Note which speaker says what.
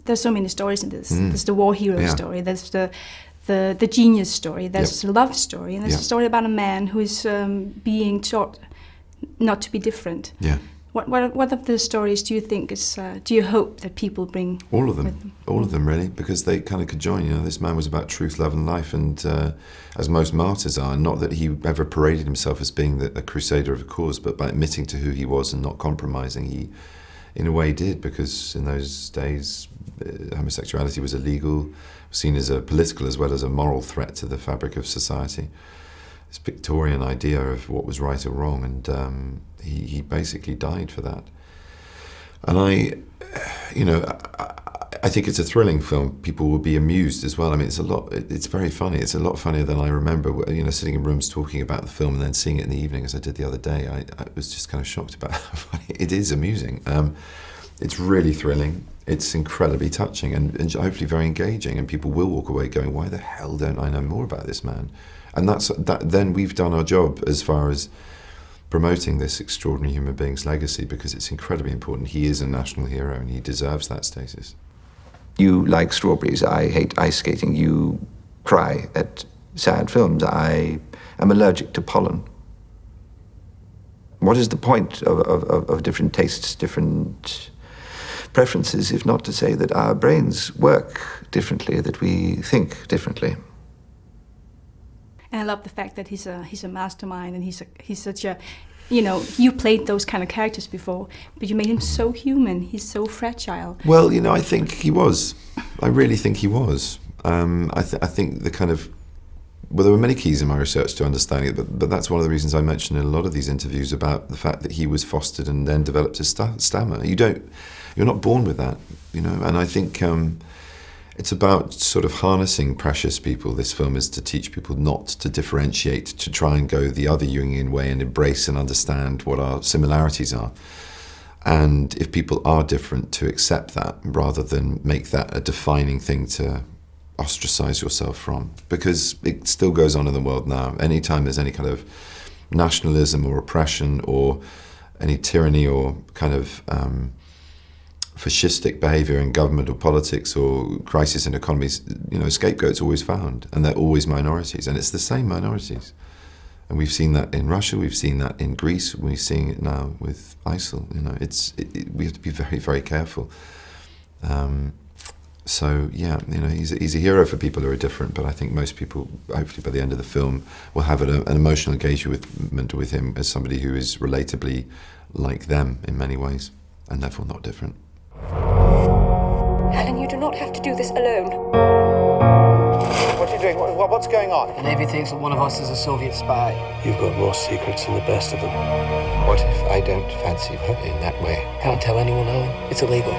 Speaker 1: there's so many stories in this. There's the war hero story. There's the genius story. There's the love story, and there's a story about a man who is being taught not to be different.
Speaker 2: Yeah.
Speaker 1: What of the stories do you think is? Do you hope that people bring?
Speaker 2: All of them. All of them, really, because they kind of conjoin. You know, this man was about truth, love, and life, and as most martyrs are. Not that he ever paraded himself as being a crusader of a cause, but by admitting to who he was and not compromising, he, in a way, did. Because in those days, homosexuality was illegal, seen as a political as well as a moral threat to the fabric of society. This Victorian idea of what was right or wrong, and he basically died for that. And I think it's a thrilling film. People will be amused as well. I mean, it's very funny. It's a lot funnier than I remember, sitting in rooms talking about the film and then seeing it in the evening as I did the other day. I was just kind of shocked about how funny it is. Amusing. It's really thrilling. It's incredibly touching and hopefully very engaging, and people will walk away going, why the hell don't I know more about this man? And then we've done our job as far as promoting this extraordinary human being's legacy, because it's incredibly important. He is a national hero and he deserves that status.
Speaker 3: You like strawberries, I hate ice skating. You cry at sad films, I am allergic to pollen. What is the point of different tastes, different preferences, if not to say that our brains work differently, that we think differently?
Speaker 1: And I love the fact that he's a mastermind, and he's such a, you played those kind of characters before, but you made him so human. He's so fragile.
Speaker 2: Well, I think he was. I really think he was. I think the kind of, well, there were many keys in my research to understanding it, but that's one of the reasons I mentioned in a lot of these interviews about the fact that he was fostered and then developed a stammer. You're not born with that, and I think it's about sort of harnessing precious people. This film is to teach people not to differentiate, to try and go the other Jungian way and embrace and understand what our similarities are. And if people are different, to accept that rather than make that a defining thing to ostracize yourself from. Because it still goes on in the world now. Anytime there's any kind of nationalism or oppression or any tyranny or kind of fascistic behaviour in government or politics or crisis in economies, scapegoats are always found, and they're always minorities, and it's the same minorities. And we've seen that in Russia, we've seen that in Greece, we're seeing it now with ISIL. We have to be very, very careful. He's a hero for people who are different, but I think most people, hopefully by the end of the film, will have an emotional engagement with him as somebody who is relatably like them in many ways, and therefore not different.
Speaker 4: Alan, you do not have to do this alone.
Speaker 5: What are you doing? What's going on?
Speaker 6: The Navy thinks that one of us is a Soviet spy.
Speaker 5: You've got more secrets than the best of them.
Speaker 3: What if I don't fancy her in that way?
Speaker 6: Can't tell anyone, Alan. It's illegal.